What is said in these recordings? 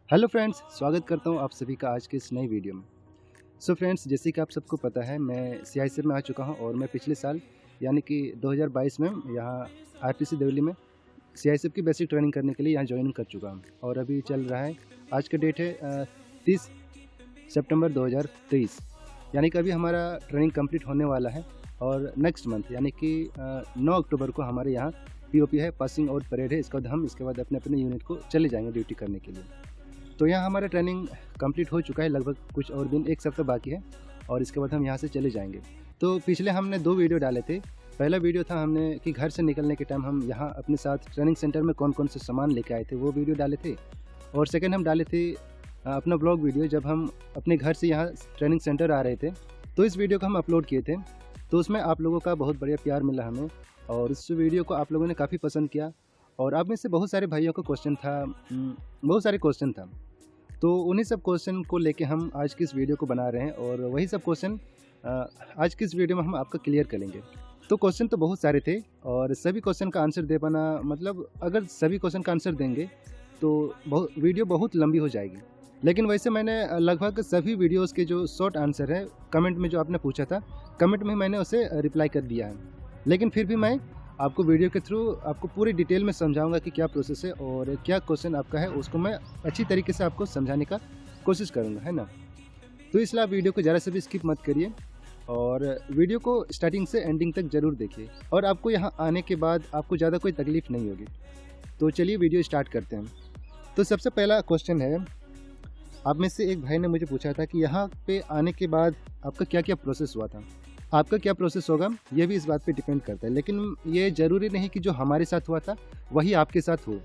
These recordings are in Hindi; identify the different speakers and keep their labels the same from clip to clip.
Speaker 1: हेलो फ्रेंड्स, स्वागत करता हूं आप सभी का आज के इस नई वीडियो में। सो फ्रेंड्स, जैसे कि आप सबको पता है, मैं सीआईएसएफ में आ चुका हूं और मैं पिछले साल यानी कि 2022 में यहाँ आरटीसी दिल्ली में सीआईएसएफ की बेसिक ट्रेनिंग करने के लिए यहाँ ज्वाइन कर चुका हूं और अभी चल रहा है। आज का डेट है 30 सितंबर 2023, यानी कि अभी हमारा ट्रेनिंग कंप्लीट होने वाला है और नेक्स्ट मंथ यानी कि 9 अक्टूबर को हमारे यहाँ पीओपी है, पासिंग आउट परेड है। इसके बाद अपने अपने यूनिट को चले जाएंगे ड्यूटी करने के लिए। तो यहाँ हमारा ट्रेनिंग कंप्लीट हो चुका है, लगभग कुछ और दिन, एक सप्ताह बाकी है और इसके बाद हम यहाँ से चले जाएंगे। तो पिछले हमने 2 वीडियो डाले थे। पहला वीडियो था हमने कि घर से निकलने के टाइम हम यहाँ अपने साथ ट्रेनिंग सेंटर में कौन कौन से सामान लेके आए थे, वो वीडियो डाले थे। और सेकंड हम डाले थे अपना ब्लॉग वीडियो, जब हम अपने घर से यहाँ ट्रेनिंग सेंटर आ रहे थे। तो इस वीडियो को हम अपलोड किए थे, तो उसमें आप लोगों का बहुत बढ़िया प्यार मिला हमें और इस वीडियो को आप लोगों ने काफ़ी पसंद किया। और आप में से बहुत सारे भाइयों का क्वेश्चन था, बहुत सारे क्वेश्चन था, तो उन्हीं सब क्वेश्चन को लेके हम आज की इस वीडियो को बना रहे हैं और वही सब क्वेश्चन आज की इस वीडियो में हम आपका क्लियर करेंगे। तो क्वेश्चन तो बहुत सारे थे और सभी क्वेश्चन का आंसर दे पाना, मतलब अगर सभी क्वेश्चन का आंसर देंगे तो वीडियो बहुत लंबी हो जाएगी। लेकिन वैसे मैंने लगभग सभी वीडियोस के जो शॉर्ट आंसर है, कमेंट में जो आपने पूछा था, कमेंट में मैंने उसे रिप्लाई कर दिया है। लेकिन फिर भी मैं आपको वीडियो के थ्रू आपको पूरी डिटेल में समझाऊंगा कि क्या प्रोसेस है और क्या क्वेश्चन आपका है, उसको मैं अच्छी तरीके से आपको समझाने का कोशिश करूंगा, है ना। तो इसलिए आप वीडियो को ज़रा से भी स्किप मत करिए और वीडियो को स्टार्टिंग से एंडिंग तक ज़रूर देखिए और आपको यहाँ आने के बाद आपको ज़्यादा कोई तकलीफ़ नहीं होगी। तो चलिए वीडियो स्टार्ट करते हैं। तो सबसे पहला क्वेश्चन है, आप में से एक भाई ने मुझे पूछा था कि यहाँ पे आने के बाद आपका क्या क्या प्रोसेस हुआ था। आपका क्या प्रोसेस होगा ये भी इस बात पे डिपेंड करता है, लेकिन ये ज़रूरी नहीं कि जो हमारे साथ हुआ था वही आपके साथ हो।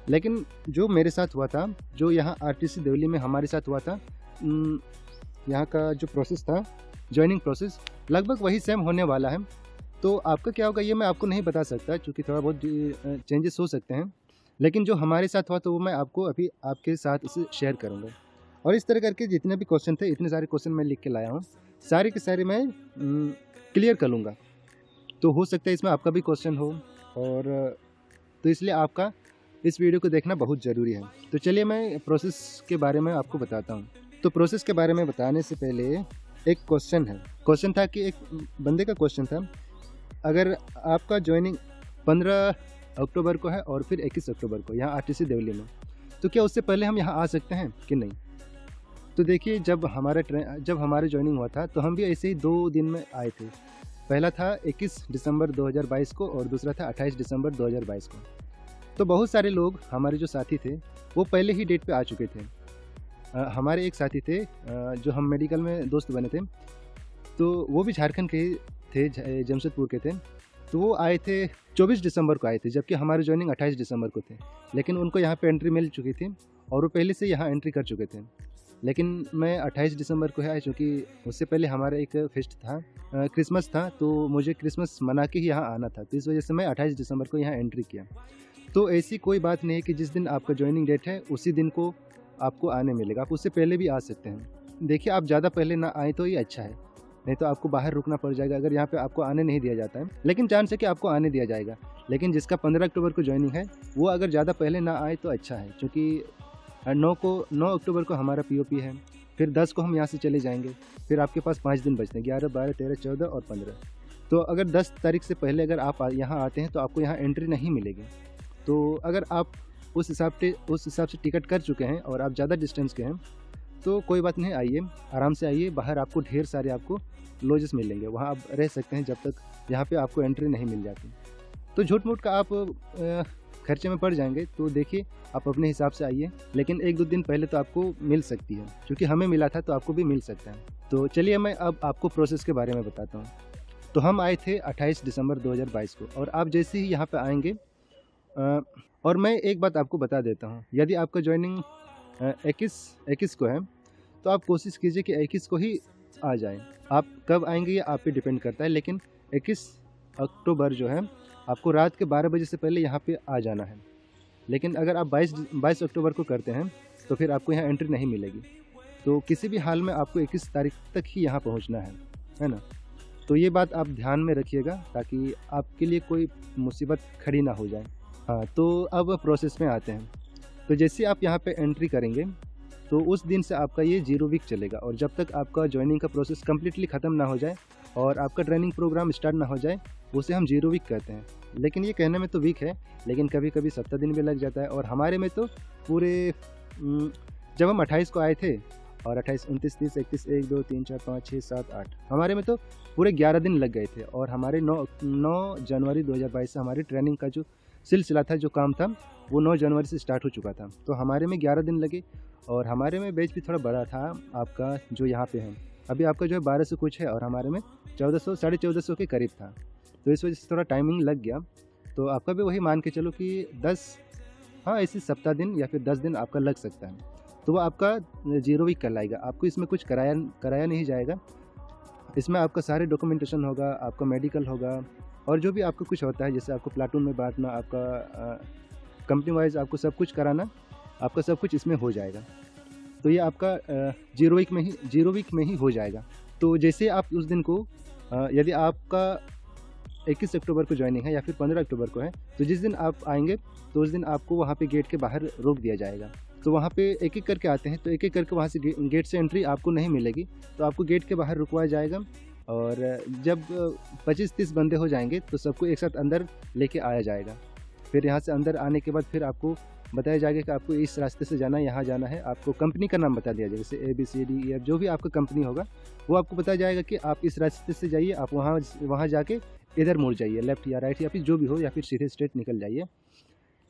Speaker 1: लेकिन जो मेरे साथ हुआ था, जो यहाँ आरटीसी दिल्ली में हमारे साथ हुआ था, यहाँ का जो प्रोसेस था, ज्वाइनिंग प्रोसेस, लगभग वही सेम होने वाला है। तो आपका क्या होगा ये मैं आपको नहीं बता सकता, क्योंकि थोड़ा बहुत चेंजेस हो सकते हैं। लेकिन जो हमारे साथ हुआ तो वो मैं आपको अभी आपके साथ इसे शेयर करूँगा। और इस तरह करके जितने भी क्वेश्चन थे, इतने सारे क्वेश्चन मैं लिख के लाया हूँ, सारे के सारे मैं क्लियर कर लूँगा। तो हो सकता है इसमें आपका भी क्वेश्चन हो, और तो इसलिए आपका इस वीडियो को देखना बहुत ज़रूरी है। तो चलिए मैं प्रोसेस के बारे में आपको बताता हूँ। तो प्रोसेस के बारे में बताने से पहले एक क्वेश्चन था कि एक बंदे का क्वेश्चन था, अगर आपका ज्वाइनिंग 15 अक्टूबर को है और फिर 21 अक्टूबर को यहाँ आरटीसी दिल्ली में, तो क्या उससे पहले हम यहाँ आ सकते हैं कि नहीं। तो देखिए, जब हमारे ज्वाइनिंग हुआ था तो हम भी ऐसे ही 2 दिन में आए थे। पहला था 21 दिसंबर 2022 को और दूसरा था 28 दिसंबर 2022 को। तो बहुत सारे लोग हमारे जो साथी थे वो पहले ही डेट पे आ चुके थे। हमारे एक साथी थे जो हम मेडिकल में दोस्त बने थे, तो वो भी झारखंड के थे, जमशेदपुर के थे। तो वो आए थे 24 दिसंबर को आए थे, जबकि हमारे ज्वाइनिंग 28 दिसंबर को थे। लेकिन उनको यहाँ पे एंट्री मिल चुकी थी और वो पहले से यहाँ एंट्री कर चुके थे। लेकिन मैं 28 दिसंबर को आया, क्योंकि उससे पहले हमारा एक फेस्ट था, क्रिसमस था, तो मुझे क्रिसमस मना के ही यहाँ आना था। तो इस वजह से मैं 28 दिसंबर को यहाँ एंट्री किया। तो ऐसी कोई बात नहीं है कि जिस दिन आपका ज्वाइनिंग डेट है उसी दिन को आपको आने मिलेगा, आप उससे पहले भी आ सकते हैं। देखिए, आप ज़्यादा पहले ना आए तो ये अच्छा है, नहीं तो आपको बाहर रुकना पड़ जाएगा अगर यहाँ पे आपको आने नहीं दिया जाता है। लेकिन चांस है कि आपको आने दिया जाएगा। लेकिन जिसका 15 अक्टूबर को ज्वाइनिंग है वो अगर ज़्यादा पहले ना आए तो अच्छा है, क्योंकि 9 अक्टूबर को हमारा पीओपी है, फिर 10 को हम यहाँ से चले जाएंगे, फिर आपके पास 5 दिन बचते हैं, 11, 12, 13, 14 और 15। तो अगर 10 तारीख से पहले अगर आप यहाँ आते हैं तो आपको यहाँ एंट्री नहीं मिलेगी। तो अगर आप उस हिसाब से टिकट कर चुके हैं और आप ज़्यादा डिस्टेंस के हैं तो कोई बात नहीं, आइए, आराम से आइए। बाहर आपको ढेर सारे आपको लॉजेस मिलेंगे, वहाँ आप रह सकते हैं जब तक यहाँ पे आपको एंट्री नहीं मिल जाती। तो झूठ मूठ का आप खर्चे में पड़ जाएंगे। तो देखिए, आप अपने हिसाब से आइए, लेकिन 1-2 दिन पहले तो आपको मिल सकती है, क्योंकि हमें मिला था तो आपको भी मिल सकता है। तो चलिए मैं अब आपको प्रोसेस के बारे में बताता हूँ। तो हम आए थे 28 दिसंबर 2022 को, और आप जैसे ही यहाँ पे आएंगे, और मैं एक बात आपको बता देता हूँ, यदि आपका ज्वाइनिंग 21 को है तो आप कोशिश कीजिए कि 21 को ही आ जाएं। आप कब आएंगे ये आप पे डिपेंड करता है, लेकिन 21 अक्टूबर जो है आपको रात के 12 बजे से पहले यहाँ पे आ जाना है। लेकिन अगर आप 22 अक्टूबर को करते हैं तो फिर आपको यहाँ एंट्री नहीं मिलेगी। तो किसी भी हाल में आपको 21 तारीख तक ही यहाँ पहुँचना है ना। तो ये बात आप ध्यान में रखिएगा ताकि आपके लिए कोई मुसीबत खड़ी ना हो जाए। हाँ, तो अब प्रोसेस में आते हैं। तो जैसे आप यहाँ पे एंट्री करेंगे तो उस दिन से आपका ये 0 वीक चलेगा, और जब तक आपका ज्वाइनिंग का प्रोसेस कम्प्लीटली ख़त्म ना हो जाए और आपका ट्रेनिंग प्रोग्राम स्टार्ट ना हो जाए, उसे हम 0 वीक कहते हैं। लेकिन ये कहने में तो वीक है, लेकिन कभी कभी 7 दिन भी लग जाता है। और हमारे में तो पूरे जब हम 28 को आए थे, और 28, 29, 30, 31, 1, 2, 3, 4, 5, 6, 7, 8, हमारे में तो पूरे 11 दिन लग गए थे। और हमारे 9 जनवरी 2022 से हमारी ट्रेनिंग का जो सिलसिला था, जो काम था, वो 9 जनवरी से स्टार्ट हो चुका था। तो हमारे में 11 दिन लगे, और हमारे में बैच भी थोड़ा बड़ा था आपका जो यहाँ पे है। अभी आपका जो है 1200 कुछ है, और हमारे में 1400, 1450 के करीब था। तो इस वजह से थोड़ा टाइमिंग लग गया। तो आपका भी वही मान के चलो कि 10, हाँ, ऐसे सप्ताह दिन या फिर 10 दिन आपका लग सकता है। तो वो आपका 0 वीक कहलाएगा। आपको इसमें कुछ कराया नहीं जाएगा। इसमें आपका सारे डॉक्यूमेंटेशन होगा, आपका मेडिकल होगा, और जो भी आपको कुछ होता है, जैसे आपको प्लाटून में बांटना, आपका कंपनी वाइज आपको सब कुछ कराना, आपका सब कुछ इसमें हो जाएगा। तो ये आपका 0 वीक में ही हो जाएगा। तो जैसे आप उस दिन को यदि आपका 21 अक्टूबर को ज्वाइनिंग है या फिर 15 अक्टूबर को है, तो जिस दिन आप आएंगे तो उस दिन आपको वहाँ पे गेट के बाहर रोक दिया जाएगा। तो वहाँ पे एक एक करके आते हैं, तो एक एक करके वहाँ से गेट से एंट्री आपको नहीं मिलेगी, तो आपको गेट के बाहर रुकवाया जाएगा। और जब 25-30 बंदे हो जाएंगे तो सबको एक साथ अंदर लेके आया जाएगा। फिर यहाँ से अंदर आने के बाद फिर आपको बताया जाएगा कि आपको इस रास्ते से जाना है, यहाँ जाना है। आपको कंपनी का नाम बता दिया जाएगा, जैसे ABCDEF जो भी आपका कंपनी होगा वो आपको बताया जाएगा कि आप इस रास्ते से जाइए, आप वहाँ जाके इधर मुड़ जाइए, लेफ्ट या राइट या फिर जो भी हो, या फिर सीधे स्ट्रेट निकल जाइए।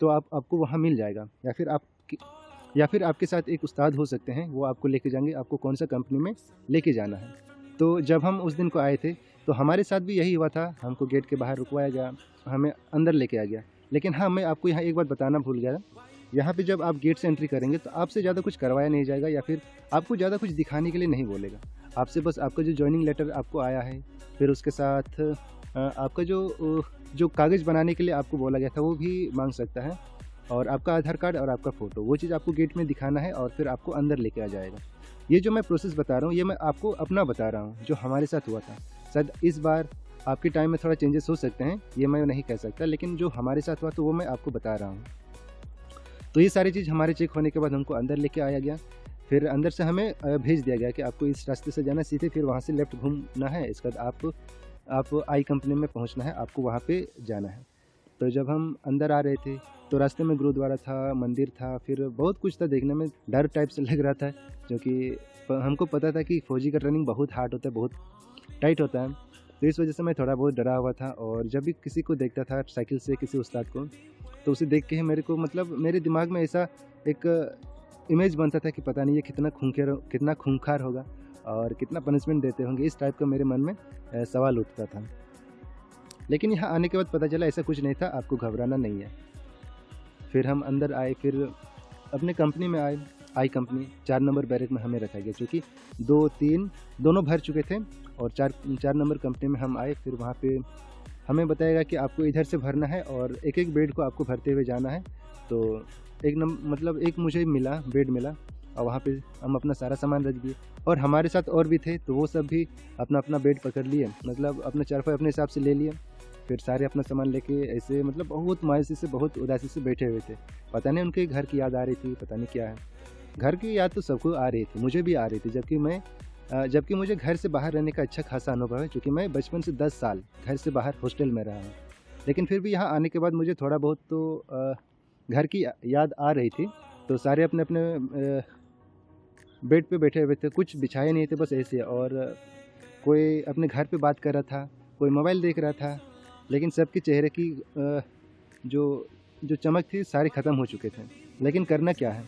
Speaker 1: तो आपको वहाँ मिल जाएगा। या फिर आपके साथ एक उस्ताद हो सकते हैं, वो आपको लेके जाएंगे आपको कौन सा कंपनी में लेके जाना है। तो जब हम उस दिन को आए थे तो हमारे साथ भी यही हुआ था। हमको गेट के बाहर रुकवाया गया, हमें अंदर लेके आ गया। लेकिन हाँ, मैं आपको यहाँ एक बात बताना भूल गया। यहाँ पे जब आप गेट से एंट्री करेंगे तो आपसे ज़्यादा कुछ करवाया नहीं जाएगा, या फिर आपको ज़्यादा कुछ दिखाने के लिए नहीं बोलेगा। आपसे बस आपका जो ज्वाइनिंग लेटर आपको आया है, फिर उसके साथ आपका जो कागज़ बनाने के लिए आपको बोला गया था वो भी मांग सकता है, और आपका आधार कार्ड और आपका फ़ोटो, वो चीज़ आपको गेट में दिखाना है, और फिर आपको अंदर लेके आ जाएगा। ये जो मैं प्रोसेस बता रहा हूँ, ये मैं आपको अपना बता रहा हूँ जो हमारे साथ हुआ था। शायद इस बार आपके टाइम में थोड़ा चेंजेस हो सकते हैं, ये मैं नहीं कह सकता, लेकिन जो हमारे साथ हुआ तो वो मैं आपको बता रहा हूँ। तो ये सारी चीज़ हमारे चेक होने के बाद हमको अंदर लेके आया गया। फिर अंदर से हमें भेज दिया गया कि आपको इस रास्ते से जाना, सीधे फिर वहाँ से लेफ़्ट घूमना है, इसके बाद आप आई कंपनी में पहुँचना है, आपको वहाँ पे जाना है। तो जब हम अंदर आ रहे थे तो रास्ते में गुरुद्वारा था, मंदिर था, फिर बहुत कुछ था। देखने में डर टाइप से लग रहा था, क्योंकि हमको पता था कि फ़ौजी का ट्रेनिंग बहुत हार्ड होता है, बहुत टाइट होता है। तो इस वजह से मैं थोड़ा बहुत डरा हुआ था। और जब भी किसी को देखता था साइकिल से, किसी उस्ताद को, तो उसे देख के ही मेरे को, मतलब मेरे दिमाग में ऐसा एक इमेज बनता था कि पता नहीं ये कितना खूंखार होगा और कितना पनिशमेंट देते होंगे। इस टाइप का मेरे मन में सवाल उठता था। लेकिन यहाँ आने के बाद पता चला ऐसा कुछ नहीं था, आपको घबराना नहीं है। फिर हम अंदर आए, फिर अपने कंपनी में आए। आई कंपनी 4 नंबर बैरक में हमें रखा गया, क्योंकि 2-3 दोनों भर चुके थे, और 4 नंबर कंपनी में हम आए। फिर वहाँ पे हमें बताएगा कि आपको इधर से भरना है, और एक एक बेड को आपको भरते हुए जाना है। तो एक मुझे बेड मिला, और वहाँ पे हम अपना सारा सामान रख दिए। और हमारे साथ और भी थे, तो वो सब भी अपना अपना बेड पकड़ लिए, मतलब अपना चारपाई अपने हिसाब से ले लिए। फिर सारे अपना सामान लेके ऐसे, मतलब बहुत मायूसी से, बहुत उदासी से बैठे हुए थे। पता नहीं उनके घर की याद आ रही थी, पता नहीं क्या है। घर की याद तो सबको आ रही थी, मुझे भी आ रही थी, जबकि मुझे घर से बाहर रहने का अच्छा खासा अनुभव है, क्योंकि मैं बचपन से 10 साल घर से बाहर हॉस्टल में रहा हूँ। लेकिन फिर भी यहाँ आने के बाद मुझे थोड़ा बहुत तो घर की याद आ रही थी। तो सारे अपने अपने बेड पे बैठे हुए थे, कुछ बिछाए नहीं थे, बस ऐसे। और कोई अपने घर पे बात कर रहा था, कोई मोबाइल देख रहा था। लेकिन सबके चेहरे की जो चमक थी सारी ख़त्म हो चुके थे। लेकिन करना क्या है,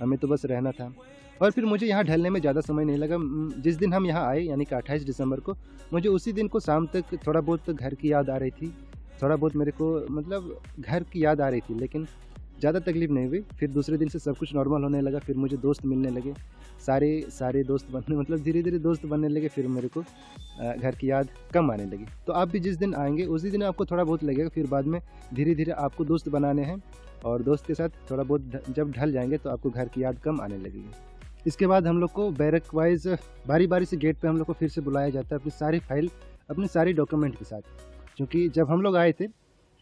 Speaker 1: हमें तो बस रहना था। और फिर मुझे यहाँ ढलने में ज़्यादा समय नहीं लगा। जिस दिन हम यहाँ आए, यानी कि 28 दिसंबर को, मुझे उसी दिन को शाम तक थोड़ा बहुत घर की याद आ रही थी। थोड़ा बहुत मेरे को, मतलब घर की याद आ रही थी, लेकिन ज़्यादा तकलीफ़ नहीं हुई। फिर दूसरे दिन से सब कुछ नॉर्मल होने लगा। फिर मुझे दोस्त मिलने लगे, सारे दोस्त बनने, मतलब धीरे धीरे दोस्त बनने लगे। फिर मेरे को घर की याद कम आने लगी। तो आप भी जिस दिन आएंगे उसी दिन आपको थोड़ा बहुत लगेगा, फिर बाद में धीरे धीरे आपको दोस्त बनाने हैं, और दोस्त के साथ थोड़ा बहुत जब ढल जाएंगे तो आपको घर की याद कम आने लगेगी। इसके बाद हम लोग को बैरक वाइज बारी बारी से गेट पे हम लोग को फिर से बुलाया जाता है, अपनी सारी फाइल, अपने सारी डॉक्यूमेंट के साथ। क्योंकि जब हम लोग आए थे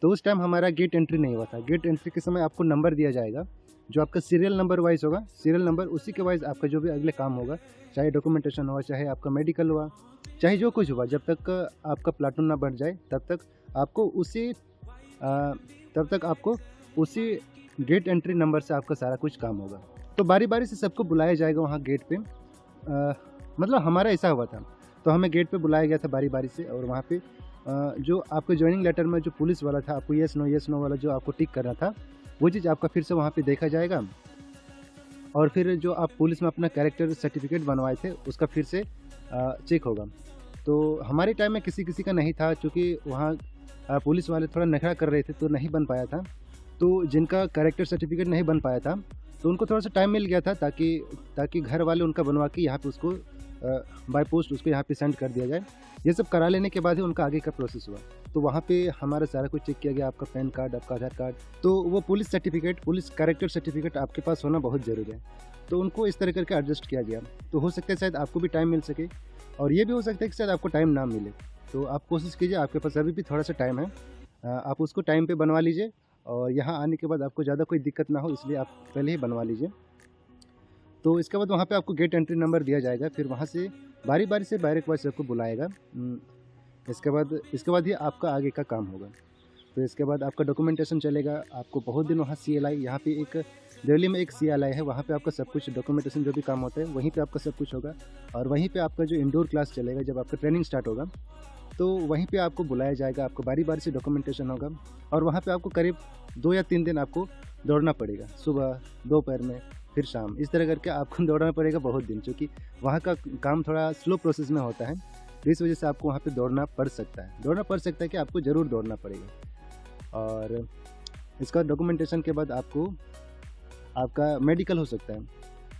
Speaker 1: तो उस टाइम हमारा गेट एंट्री नहीं हुआ था। गेट एंट्री के समय आपको नंबर दिया जाएगा, जो आपका सीरियल नंबर वाइज होगा, सीरियल नंबर उसी के वाइज आपका जो भी अगले काम होगा, चाहे डॉक्यूमेंटेशन हुआ, चाहे आपका मेडिकल हुआ, चाहे जो कुछ हुआ, जब तक आपका प्लाटून ना बढ़ जाए तब तक आपको उसी गेट एंट्री नंबर से आपका सारा कुछ काम होगा। तो बारी बारी से सबको बुलाया जाएगा वहाँ गेट पे। मतलब हमारा ऐसा हुआ था, तो हमें गेट पे बुलाया गया था बारी बारी से, और वहाँ पे जो आपके ज्वाइनिंग लेटर में जो पुलिस वाला था, आपको येस नो वाला जो आपको टिक करना था, वो चीज़ आपका फिर से वहाँ पे देखा जाएगा। और फिर जो आप पुलिस में अपना कैरेक्टर सर्टिफिकेट बनवाए थे उसका फिर से चेक होगा। तो हमारे टाइम में किसी किसी का नहीं था, क्योंकि वहाँ पुलिस वाले थोड़ा नखरा कर रहे थे तो नहीं बन पाया था। तो जिनका कैरेक्टर सर्टिफिकेट नहीं बन पाया था तो उनको थोड़ा सा टाइम मिल गया था, ताकि घर वाले उनका बनवा के यहाँ पे उसको बाय पोस्ट उसको यहाँ पे सेंड कर दिया जाए। ये सब करा लेने के बाद ही उनका आगे का प्रोसेस हुआ। तो वहाँ पे हमारा सारा कुछ चेक किया गया, आपका पैन कार्ड, आपका आधार कार्ड, तो वो पुलिस कैरेक्टर सर्टिफिकेट आपके पास होना बहुत ज़रूरी है। तो उनको इस तरह करके एडजस्ट किया गया। तो हो सकता है शायद आपको भी टाइम मिल सके, और ये भी हो सकता है कि शायद आपको टाइम ना मिले। तो आप कोशिश कीजिए, आपके पास अभी भी थोड़ा सा टाइम है, आप उसको टाइम पे बनवा लीजिए, और यहाँ आने के बाद आपको ज़्यादा कोई दिक्कत ना हो इसलिए आप पहले ही बनवा लीजिए। तो इसके बाद वहाँ पे आपको गेट एंट्री नंबर दिया जाएगा, फिर वहाँ से बारी बारी से बैरक वाइज सबको बुलाएगा। इसके बाद ही आपका आगे का काम होगा। तो इसके बाद आपका डॉक्यूमेंटेशन चलेगा। आपको बहुत दिन वहाँ CLI, यहाँ पे एक दिल्ली में एक CLI है, वहाँ पे आपका सब कुछ डॉक्यूमेंटेशन जो भी काम होता है वहीं पे आपका सब कुछ होगा। और वहीं पे आपका जो इंडोर क्लास चलेगा, जब आपका ट्रेनिंग स्टार्ट होगा तो वहीं पे आपको बुलाया जाएगा, आपको बारी बारी से डॉक्यूमेंटेशन होगा। और वहाँ पे आपको करीब 2 या 3 दिन आपको दौड़ना पड़ेगा, सुबह, दोपहर में, फिर शाम, इस तरह करके आपको दौड़ना पड़ेगा बहुत दिन, क्योंकि वहाँ का काम थोड़ा स्लो प्रोसेस में होता है। तो इस वजह से आपको वहाँ पे दौड़ना पड़ सकता है कि आपको ज़रूर दौड़ना पड़ेगा। और इसका डॉक्यूमेंटेशन के बाद आपका मेडिकल हो सकता है।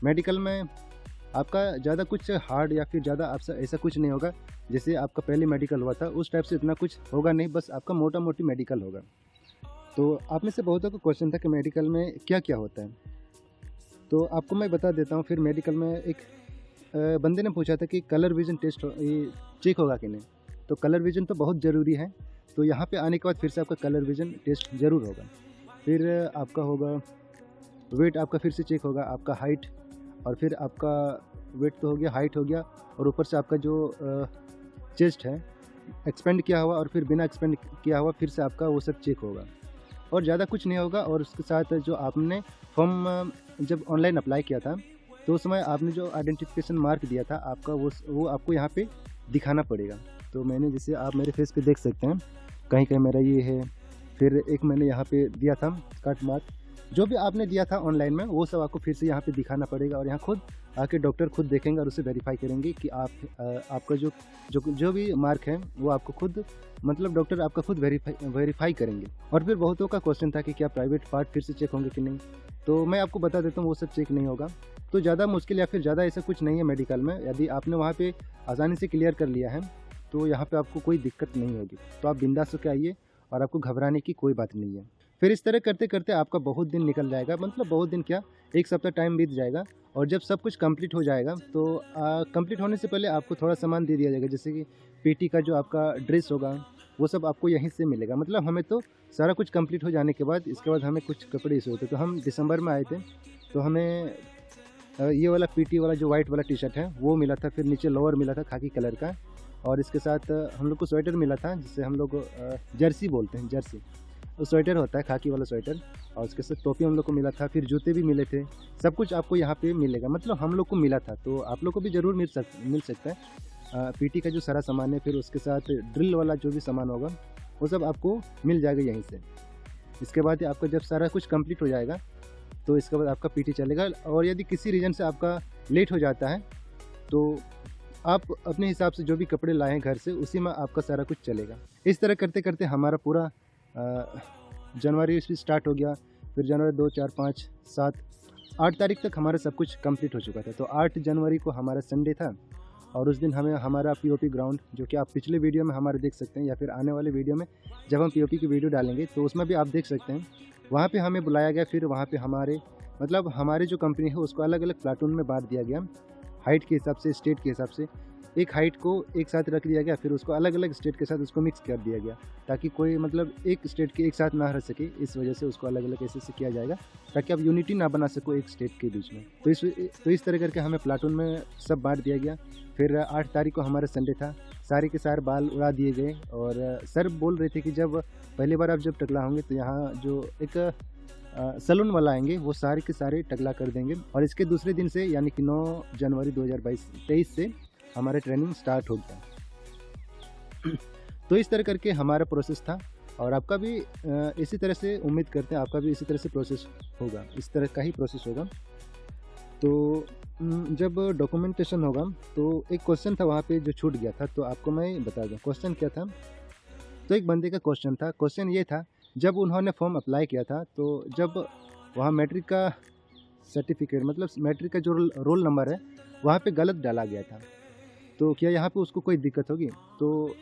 Speaker 1: मेडिकल में आपका ज़्यादा कुछ हार्ड या फिर ज़्यादा आपसे ऐसा कुछ नहीं होगा, जैसे आपका पहले मेडिकल हुआ था उस टाइप से इतना कुछ होगा नहीं, बस आपका मोटा मोटी मेडिकल होगा। तो आप में से बहुतों को क्वेश्चन था कि मेडिकल में क्या क्या होता है, तो आपको मैं बता देता हूँ। फिर मेडिकल में एक बंदे ने पूछा था कि कलर विज़न टेस्ट ये चेक होगा कि नहीं, तो कलर विज़न तो बहुत ज़रूरी है। तो यहाँ पे आने के बाद फिर से आपका कलर विज़न टेस्ट ज़रूर होगा। फिर आपका होगा वेट, आपका फिर से चेक होगा, आपका हाइट, और फिर आपका वेट तो हो गया, हाइट हो गया, और ऊपर से आपका जो चेस्ट है एक्सपेंड किया हुआ और फिर बिना एक्सपेंड किया हुआ फिर से आपका वो सब चेक होगा, और ज़्यादा कुछ नहीं होगा। और उसके साथ जो आपने फॉर्म जब ऑनलाइन अप्लाई किया था तो उस समय आपने जो आइडेंटिफिकेशन मार्क दिया था आपका, वो आपको यहाँ पे दिखाना पड़ेगा। तो मैंने, जैसे आप मेरे फेस पे देख सकते हैं, कहीं कहीं मेरा ये है, फिर एक मैंने यहाँ पे दिया था कट मार्क, जो भी आपने दिया था ऑनलाइन में वो सब आपको फिर से यहाँ पे दिखाना पड़ेगा। और यहाँ खुद आके डॉक्टर खुद देखेंगे और उसे वेरीफाई करेंगे कि आपका जो भी मार्क है वो आपको खुद, मतलब डॉक्टर आपका खुद वेरीफाई करेंगे। और फिर बहुतों का क्वेश्चन था कि क्या प्राइवेट पार्ट फिर से चेक होंगे कि नहीं, तो मैं आपको बता देता हूँ वो सब चेक नहीं होगा। तो ज़्यादा मुश्किल या फिर ज़्यादा ऐसा कुछ नहीं है मेडिकल में। यदि आपने वहाँ पे आसानी से क्लियर कर लिया है तो यहाँ पे आपको कोई दिक्कत नहीं होगी। तो आप बिंदास होकर आइए और आपको घबराने की कोई बात नहीं है। फिर इस तरह करते करते आपका बहुत दिन निकल जाएगा, मतलब बहुत दिन क्या, 1 सप्ताह टाइम बीत जाएगा। और जब सब कुछ कंप्लीट हो जाएगा तो कंप्लीट होने से पहले आपको थोड़ा सामान दे दिया जाएगा, जैसे कि PT का जो आपका ड्रेस होगा वो सब आपको यहीं से मिलेगा। मतलब हमें तो सारा कुछ कंप्लीट हो जाने के बाद इसके बाद हमें कुछ कपड़े इशू होते। तो हम दिसंबर में आए थे तो हमें ये वाला PT वाला जो वाइट वाला टी-शर्ट है वो मिला था, फिर नीचे लोअर मिला था खाकी कलर का, और इसके साथ हम लोग को स्वेटर मिला था जिसे हम लोग जर्सी बोलते हैं, जर्सी वो स्वेटर होता है, खाकी वाला स्वेटर, और उसके साथ टोपी हम लोग को मिला था, फिर जूते भी मिले थे। सब कुछ आपको यहाँ पे मिलेगा, मतलब हम लोग को मिला था, तो आप लोग को भी ज़रूर मिल सकता है। PT का जो सारा सामान है, फिर उसके साथ ड्रिल वाला जो भी सामान होगा वो सब आपको मिल जाएगा यहीं से। इसके बाद आपका जब सारा कुछ कंप्लीट हो जाएगा तो इसके बाद आपका PT चलेगा। और यदि किसी रीज़न से आपका लेट हो जाता है तो आप अपने हिसाब से जो भी कपड़े लाए हैं घर से उसी में आपका सारा कुछ चलेगा। इस तरह करते करते हमारा पूरा जनवरी से स्टार्ट हो गया, फिर जनवरी 2, 4, 5, 7, 8 तारीख तक हमारा सब कुछ कंप्लीट हो चुका था। तो 8 जनवरी को हमारा संडे था, और उस दिन हमें हमारा POP ग्राउंड, जो कि आप पिछले वीडियो में हमारे देख सकते हैं या फिर आने वाले वीडियो में जब हम POP की वीडियो डालेंगे तो उसमें भी आप देख सकते हैं, वहाँ पे हमें बुलाया गया। फिर वहाँ पे हमारे जो कंपनी है उसको अलग अलग प्लाटून में बांट दिया गया, हाइट के हिसाब से, स्टेट के हिसाब से। एक हाइट को एक साथ रख दिया गया, फिर उसको अलग अलग स्टेट के साथ उसको मिक्स कर दिया गया, ताकि कोई मतलब एक स्टेट के एक साथ ना रह सके। इस वजह से उसको अलग अलग ऐसे से किया जाएगा ताकि आप यूनिटी ना बना सको एक स्टेट के बीच में। तो इस तरह करके हमें प्लाटून में सब बांट दिया गया। फिर 8 तारीख को हमारा संडे था, सारे के सारे बाल उड़ा दिए गए और सर बोल रहे थे कि जब पहली बार आप जब टकला होंगे तो यहाँ जो एक सैलून वाला आएंगे वो सारे के सारे टकला कर देंगे। और इसके दूसरे दिन से यानी कि 9 जनवरी 2023 से हमारा ट्रेनिंग स्टार्ट हो गया। तो इस तरह करके हमारा प्रोसेस था और आपका भी इसी तरह से उम्मीद करते हैं आपका भी इसी तरह से प्रोसेस होगा, इस तरह का ही प्रोसेस होगा। तो जब डॉक्यूमेंटेशन होगा तो एक क्वेश्चन था वहाँ पे जो छूट गया था, तो आपको मैं बता दूँ क्वेश्चन क्या था। तो एक बंदे का क्वेश्चन था, क्वेश्चन ये था जब उन्होंने फॉर्म अप्लाई किया था तो जब वहाँ मैट्रिक का सर्टिफिकेट मतलब मैट्रिक का जो रोल नंबर है वहाँ पे गलत डाला गया था, तो क्या यहाँ पे उसको कोई दिक्कत होगी? तो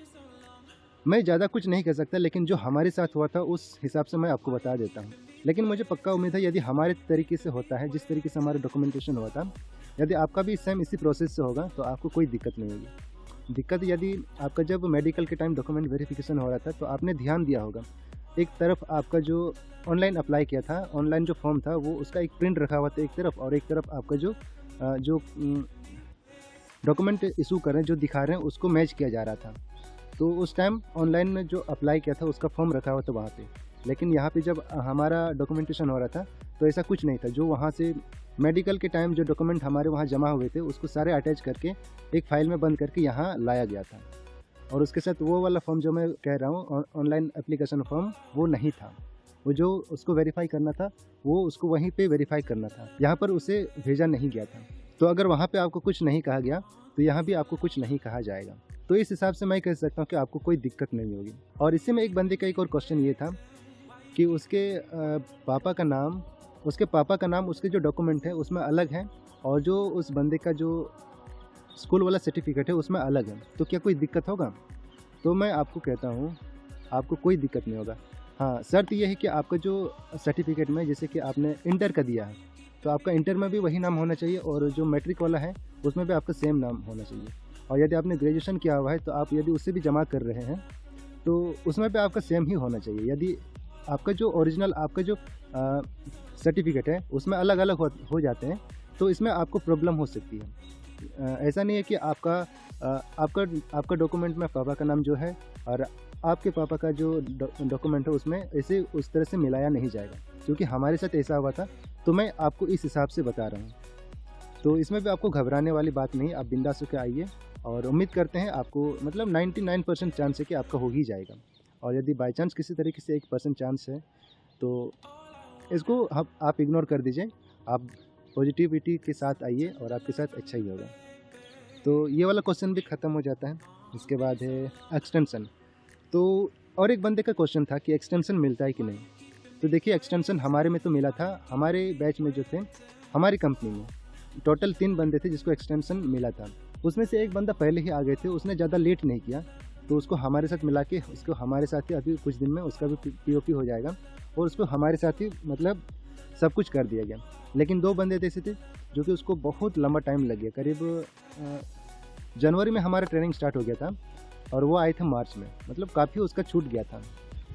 Speaker 1: मैं ज़्यादा कुछ नहीं कह सकता, लेकिन जो हमारे साथ हुआ था उस हिसाब से मैं आपको बता देता हूँ। लेकिन मुझे पक्का उम्मीद है यदि हमारे तरीके से होता है, जिस तरीके से हमारा डॉक्यूमेंटेशन हुआ था, यदि आपका भी सेम इसी प्रोसेस से होगा तो आपको कोई दिक्कत नहीं होगी। दिक्कत यदि आपका जब मेडिकल के टाइम डॉक्यूमेंट वेरिफिकेशन हो रहा था तो आपने ध्यान दिया होगा, एक तरफ आपका जो ऑनलाइन अप्लाई किया था, ऑनलाइन जो फॉर्म था वो उसका एक प्रिंट रखा हुआ था एक तरफ, और एक तरफ आपका जो डॉक्यूमेंट इशू कर रहे हैं जो दिखा रहे हैं उसको मैच किया जा रहा था। तो उस टाइम ऑनलाइन में जो अप्लाई किया था उसका फॉर्म रखा हुआ था वहाँ पे, लेकिन यहाँ पे जब हमारा डॉक्यूमेंटेशन हो रहा था तो ऐसा कुछ नहीं था। जो वहाँ से मेडिकल के टाइम जो डॉक्यूमेंट हमारे वहाँ जमा हुए थे उसको सारे अटैच करके एक फ़ाइल में बंद करके यहाँ लाया गया था, और उसके साथ वो वाला फॉर्म जो मैं कह रहा हूँ ऑनलाइन एप्लीकेशन फॉर्म वो नहीं था। वो जो उसको वेरीफाई करना था वो उसको वहीं पे वेरीफाई करना था, यहाँ पर उसे भेजा नहीं गया था। तो अगर वहाँ पे आपको कुछ नहीं कहा गया तो यहाँ भी आपको कुछ नहीं कहा जाएगा। तो इस हिसाब से मैं कह सकता हूँ कि आपको कोई दिक्कत नहीं होगी। और इसी में एक बंदे का एक और क्वेश्चन ये था कि उसके पापा का नाम उसके जो डॉक्यूमेंट है उसमें अलग है, और जो उस बंदे का जो स्कूल वाला सर्टिफिकेट है उसमें अलग है, तो क्या कोई दिक्कत होगा? तो मैं आपको कहता हूँ आपको कोई दिक्कत नहीं होगा। हाँ, शर्त यह है कि आपका जो सर्टिफिकेट में जैसे कि आपने इंटर का दिया है तो आपका इंटर में भी वही नाम होना चाहिए, और जो मैट्रिक वाला है उसमें भी आपका सेम नाम होना चाहिए। और यदि आपने ग्रेजुएशन किया हुआ है तो आप यदि उससे भी जमा कर रहे हैं तो उसमें भी आपका सेम ही होना चाहिए। यदि आपका जो ओरिजिनल आपका जो सर्टिफिकेट है उसमें अलग अलग हो जाते हैं तो इसमें आपको प्रॉब्लम हो सकती है। ऐसा नहीं है कि आपका डॉक्यूमेंट में पापा का नाम जो है और आपके पापा का जो डॉक्यूमेंट है उसमें ऐसे उस तरह से मिलाया नहीं जाएगा, क्योंकि हमारे साथ ऐसा हुआ था। तो मैं आपको इस हिसाब से बता रहा हूँ, तो इसमें भी आपको घबराने वाली बात नहीं, आप बिंदास होकर आइए और उम्मीद करते हैं आपको मतलब 99% चांस है कि आपका हो ही जाएगा। और यदि बाई चांस किसी तरीके से 1% चांस है तो इसको आप इग्नोर कर दीजिए, आप पॉजिटिविटी के साथ आइए और आपके साथ अच्छा ही होगा। तो ये वाला क्वेश्चन भी ख़त्म हो जाता है। इसके बाद है एक्सटेंशन। तो और एक बंदे का क्वेश्चन था कि एक्सटेंशन मिलता है कि नहीं। तो देखिए, एक्सटेंशन हमारे में तो मिला था, हमारे बैच में जो थे हमारी कंपनी में टोटल 3 बंदे थे जिसको एक्सटेंशन मिला था। उसमें से एक बंदा पहले ही आ गए थे, उसने ज़्यादा लेट नहीं किया, तो उसको हमारे साथ मिला के उसको हमारे साथ ही अभी कुछ दिन में उसका भी POP हो जाएगा और उसको हमारे साथ ही मतलब सब कुछ कर दिया गया। लेकिन 2 बंदे ऐसे थे जो कि उसको बहुत लंबा टाइम लग गया, करीब जनवरी में हमारा ट्रेनिंग स्टार्ट हो गया था और वो आए थे मार्च में, मतलब काफ़ी उसका छूट गया था।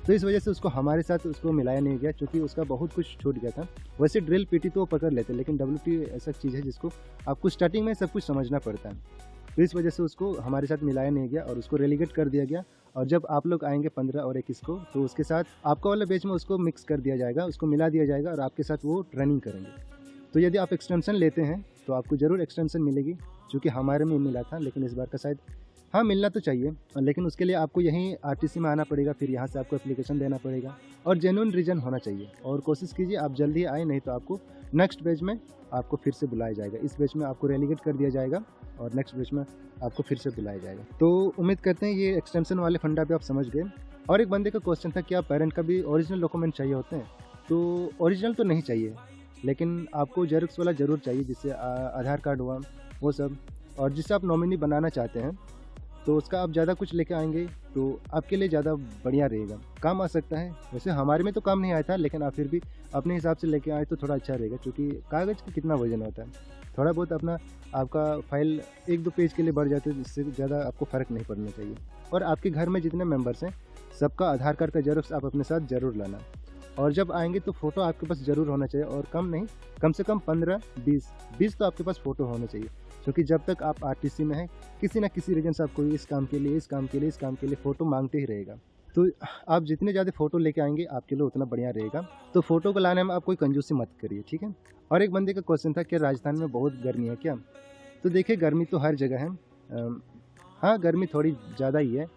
Speaker 1: तो इस वजह से उसको हमारे साथ उसको मिलाया नहीं गया, क्योंकि उसका बहुत कुछ छूट गया था। वैसे ड्रिल PT तो वो पकड़ लेते, लेकिन WT ऐसा चीज़ है जिसको आपको स्टार्टिंग में सब कुछ समझना पड़ता है। तो इस वजह से उसको हमारे साथ मिलाया नहीं गया और उसको रेलीगेट कर दिया गया। और जब आप लोग आएंगे 15 और 21 को, तो उसके साथ आपका वाला बैच में उसको मिक्स कर दिया जाएगा, उसको मिला दिया जाएगा और आपके साथ वो ट्रेनिंग करेंगे। तो यदि आप एक्सटेंशन लेते हैं तो आपको ज़रूर एक्सटेंशन मिलेगी, जो कि हमारे में मिला था, लेकिन इस बार का शायद हाँ मिलना तो चाहिए, लेकिन उसके लिए आपको यहीं RTC में आना पड़ेगा, फिर यहाँ से आपको एप्लीकेशन देना पड़ेगा और जेन्युइन रीज़न होना चाहिए। और कोशिश कीजिए आप जल्दी आए, नहीं तो आपको नेक्स्ट बैच में आपको फिर से बुलाया जाएगा। इस बैच में आपको रेलीगेट कर दिया जाएगा और नेक्स्ट बैच में आपको फिर से बुलाया जाएगा। तो उम्मीद करते हैं ये एक्सटेंशन वाले फंडा भी आप समझ गए। और एक बंदे का क्वेश्चन था कि आप पेरेंट का भी ओरिजिनल डॉक्यूमेंट चाहिए होते हैं। तो ओरिजिनल तो नहीं चाहिए, लेकिन आपको जेरॉक्स वाला ज़रूर चाहिए, जिससे आधार कार्ड हुआ वो सब, और जिससे आप नॉमिनी बनाना चाहते हैं। तो उसका आप ज़्यादा कुछ लेके आएँगे तो आपके लिए ज़्यादा बढ़िया रहेगा, काम आ सकता है। वैसे हमारे में तो काम नहीं आया था, लेकिन आप फिर भी अपने हिसाब से लेके आए तो थोड़ा अच्छा रहेगा, क्योंकि कागज़ का कितना वज़न होता है। थोड़ा बहुत अपना आपका फ़ाइल 1-2 पेज के लिए बढ़ जाते है, जिससे ज़्यादा आपको फ़र्क नहीं पड़ना चाहिए। और आपके घर में जितने मेंबर्स हैं, सबका आधार कार्ड का ज़ेरॉक्स आप अपने साथ ज़रूर लाना। और जब आएँगे तो फ़ोटो आपके पास ज़रूर होना चाहिए, और कम नहीं, कम से कम 15-20 तो आपके पास फ़ोटो होने चाहिए। क्योंकि जब तक आप आरटीसी में हैं, किसी न किसी रीज़न से आपको इस काम के लिए, इस काम के लिए, इस काम के लिए फ़ोटो माँगते ही रहेगा। तो आप जितने ज़्यादा फ़ोटो लेके आएँगे, आपके लिए उतना बढ़िया रहेगा। तो फ़ोटो को लाने में आप कोई कंजूसी मत करिए, ठीक है? और एक बंदे का क्वेश्चन था कि राजस्थान में बहुत गर्मी है क्या? तो देखिए, गर्मी तो हर जगह है। हाँ, गर्मी थोड़ी ज़्यादा ही है,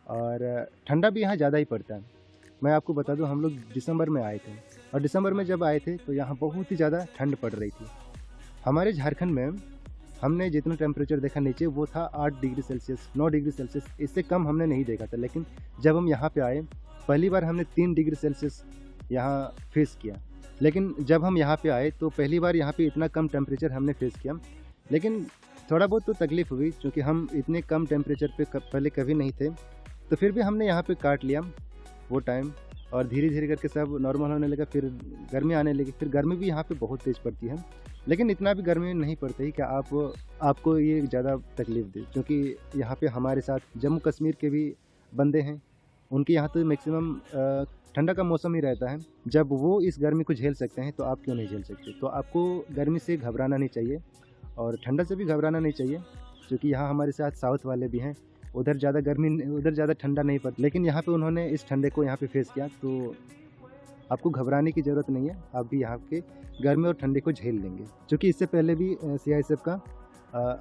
Speaker 1: और ठंडा भी यहाँ ज़्यादा ही पड़ता है। मैं आपको बता दूँ, हम लोग दिसंबर में आए थे, और दिसंबर में जब आए थे तो यहाँ बहुत ही ज़्यादा ठंड पड़ रही थी। हमारे झारखंड में हमने जितना टेम्परेचर देखा नीचे, वो था 8 डिग्री सेल्सियस, 9 डिग्री सेल्सियस, इससे कम हमने नहीं देखा था। लेकिन जब हम यहाँ पे आए, पहली बार हमने 3 डिग्री सेल्सियस यहाँ फेस किया। लेकिन जब हम यहाँ पे आए तो पहली बार यहाँ पे इतना कम टेम्परेचर हमने फेस किया। लेकिन थोड़ा बहुत तो तकलीफ़ हुई, क्योंकि हम इतने कम टेम्परेचर पे पहले कभी नहीं थे। तो फिर भी हमने यहाँ पे काट लिया वो टाइम, और धीरे-धीरे करके सब नॉर्मल होने लगा। फिर गर्मी आने लगी, फिर गर्मी भी यहाँ पे बहुत तेज़ पड़ती है। लेकिन इतना भी गर्मी नहीं पड़ती कि आपको ये ज़्यादा तकलीफ़ दे, क्योंकि यहाँ पे हमारे साथ जम्मू कश्मीर के भी बंदे हैं। उनके यहाँ तो मैक्सिमम ठंडा का मौसम ही रहता है। जब वो इस गर्मी को झेल सकते हैं, तो आप क्यों नहीं झेल सकते? तो आपको गर्मी से घबराना नहीं चाहिए, और ठंडा से भी घबराना नहीं चाहिए, क्योंकि यहाँ हमारे साथ साउथ वाले भी हैं। उधर ज़्यादा ठंडा नहीं पड़ता, लेकिन यहाँ पे उन्होंने इस ठंडे को यहाँ पे फेस किया। तो आपको घबराने की ज़रूरत नहीं है, आप भी यहाँ के गर्मी और ठंडे को झेल लेंगे। क्योंकि इससे पहले भी सीआईएसएफ का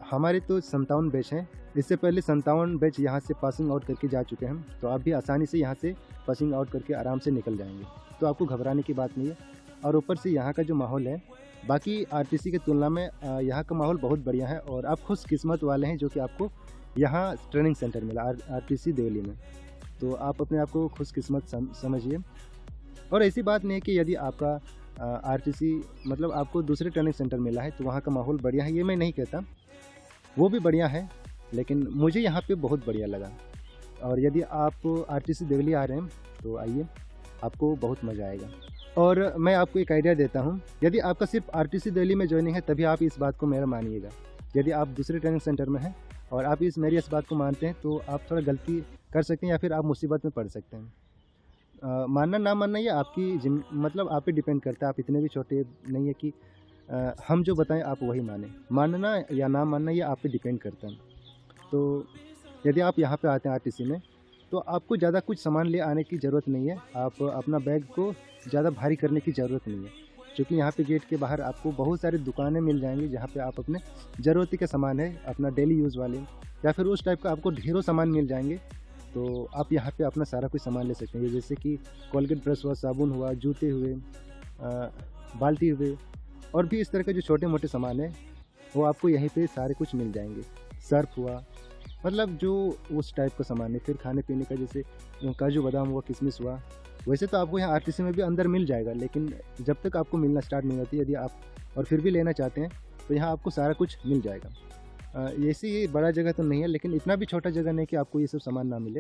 Speaker 1: हमारे तो 57 बैच हैं, इससे पहले 57 बैच यहाँ से पासिंग आउट करके जा चुके हैं। तो आप भी आसानी से यहाँ से पासिंग आउट करके आराम से निकल जाएंगे, तो आपको घबराने की बात नहीं है। और ऊपर से यहाँ का जो माहौल है, बाकी आरटीसी की तुलना में यहाँ का माहौल बहुत बढ़िया है, और आप खुशकिस्मत वाले हैं जो कि आपको यहाँ ट्रेनिंग सेंटर मिला आरटीसी देवली में। तो आप अपने आप को खुशकिस्मत समझिए। और ऐसी बात नहीं है कि यदि आपका आरटीसी मतलब आपको दूसरे ट्रेनिंग सेंटर मिला है तो वहाँ का माहौल बढ़िया है, ये मैं नहीं कहता, वो भी बढ़िया है, लेकिन मुझे यहाँ पे बहुत बढ़िया लगा। और यदि आप आरटीसी देवली आ रहे हैं तो आइए, आपको बहुत मज़ा आएगा। और मैं आपको एक आइडिया देता हूँ, यदि आपका सिर्फ आरटीसी दिल्ली में ज्वाइनिंग है तभी आप इस बात को मेरा मानिएगा। यदि आप दूसरे ट्रेनिंग सेंटर में हैं और आप मेरी इस बात को मानते हैं तो आप थोड़ा गलती कर सकते हैं, या फिर आप मुसीबत में पड़ सकते हैं। मानना ना मानना ये आपकी मतलब आप पे डिपेंड करता है। आप इतने भी छोटे नहीं है कि हम जो बताएं आप वही मानें। मानना या ना मानना ये आप पे डिपेंड करता है। तो यदि आप यहाँ पे आते हैं आरटीसी में तो आपको ज़्यादा कुछ सामान ले आने की ज़रूरत नहीं है। आप अपना बैग को ज़्यादा भारी करने की ज़रूरत नहीं है, क्योंकि यहाँ पे गेट के बाहर आपको बहुत सारी दुकानें मिल जाएंगी जहाँ पे आप अपने ज़रूरत के सामान है, अपना डेली यूज़ वाले या फिर उस टाइप का आपको ढेरों सामान मिल जाएंगे। तो आप यहाँ पे अपना सारा कुछ सामान ले सकते हैं, जैसे कि कोलगेट ब्रश हुआ, साबुन हुआ, जूते हुए, बाल्टी हुए, और भी इस तरह के जो छोटे मोटे सामान है वो आपको यहीं पे सारे कुछ मिल जाएंगे। सर्फ हुआ, मतलब जो उस टाइप का सामान है। फिर खाने पीने का जैसे काजू बादाम हुआ, किशमिश हुआ, वैसे तो आपको यहाँ आरटीसी में भी अंदर मिल जाएगा, लेकिन जब तक आपको मिलना स्टार्ट नहीं होती, यदि आप और फिर भी लेना चाहते हैं तो यहाँ आपको सारा कुछ मिल जाएगा। ऐसी ये बड़ा जगह तो नहीं है, लेकिन इतना भी छोटा जगह नहीं कि आपको ये सब सामान ना मिले।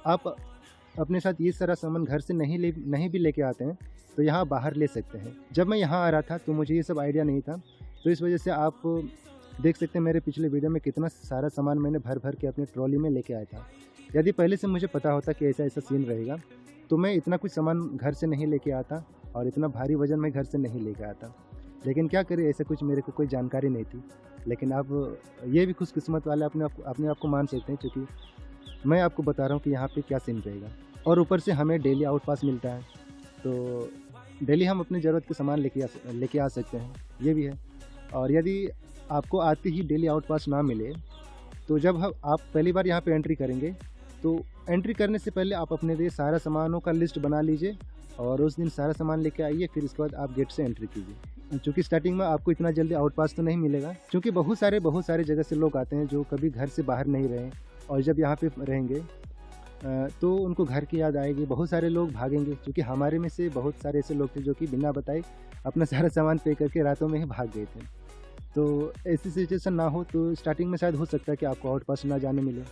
Speaker 1: आप अपने साथ ये सारा सामान घर से नहीं भी लेके आते हैं तो यहाँ बाहर ले सकते हैं। जब मैं यहाँ आ रहा था तो मुझे ये सब आइडिया नहीं था, तो इस वजह से आप देख सकते हैं मेरे पिछले वीडियो में कितना सारा सामान मैंने भर भर के अपने ट्रॉली में लेके आया था। यदि पहले से मुझे पता होता कि ऐसा सीन रहेगा तो मैं इतना कुछ सामान घर से नहीं लेके आता और इतना भारी वज़न मैं घर से नहीं लेके आता। लेकिन क्या करें, ऐसा कुछ मेरे को कोई जानकारी नहीं थी। लेकिन आप ये भी खुशकिस्मत वाले अपने आप को मान सकते हैं, क्योंकि मैं आपको बता रहा हूँ कि यहाँ पे क्या सीन रहेगा। और ऊपर से हमें डेली आउट पास मिलता है, तो डेली हम अपनी ज़रूरत के सामान लेके आ सकते हैं, ये भी है। और यदि आपको आते ही डेली आउट पास ना मिले तो जब आप पहली बार यहाँ पे एंट्री करेंगे तो एंट्री करने से पहले आप अपने लिए सारा सामानों का लिस्ट बना लीजिए और उस दिन सारा सामान लेके आइए। फिर इसके बाद आप गेट से एंट्री कीजिए, क्योंकि स्टार्टिंग में आपको इतना जल्दी आउट पास तो नहीं मिलेगा, क्योंकि बहुत सारे जगह से लोग आते हैं जो कभी घर से बाहर नहीं रहे, और जब यहाँ पे रहेंगे तो उनको घर की याद आएगी। बहुत सारे लोग भागेंगे, क्योंकि हमारे में से बहुत सारे ऐसे लोग थे जो कि बिना बताए अपना सारा सामान पे करके रातों में ही भाग गए थे। तो ऐसी सिचुएशन ना हो तो स्टार्टिंग में शायद हो सकता है कि आपको आउट पास ना जाने मिले।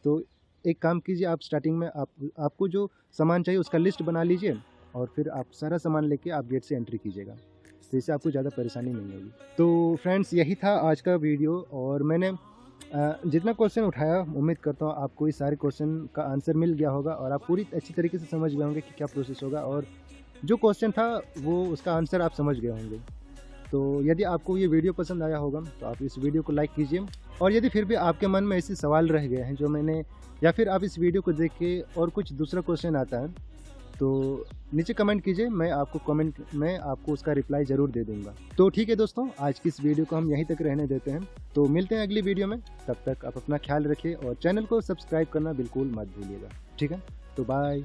Speaker 1: तो एक काम कीजिए, आप स्टार्टिंग में आपको जो सामान चाहिए उसका लिस्ट बना लीजिए और फिर आप सारा सामान लेके आप गेट से एंट्री कीजिएगा, तो इससे आपको ज़्यादा परेशानी नहीं होगी। तो फ्रेंड्स यही था आज का वीडियो, और मैंने जितना क्वेश्चन उठाया उम्मीद करता हूँ आपको इस सारे क्वेश्चन का आंसर मिल गया होगा और आप पूरी अच्छी तरीके से समझ गए होंगे कि क्या प्रोसेस होगा, और जो क्वेश्चन था वो उसका आंसर आप समझ गए होंगे। तो यदि आपको ये वीडियो पसंद आया होगा तो आप इस वीडियो को लाइक कीजिए, और यदि फिर भी आपके मन में ऐसे सवाल रह गए हैं जो मैंने, या फिर आप इस वीडियो को देख के और कुछ दूसरा क्वेश्चन आता है तो नीचे कमेंट कीजिए, मैं आपको कमेंट में आपको उसका रिप्लाई ज़रूर दे दूंगा। तो ठीक है दोस्तों, आज की इस वीडियो को हम यहीं तक रहने देते हैं, तो मिलते हैं अगली वीडियो में। तब तक आप अपना ख्याल रखिए और चैनल को सब्सक्राइब करना बिल्कुल मत भूलिएगा। ठीक है, तो बाय।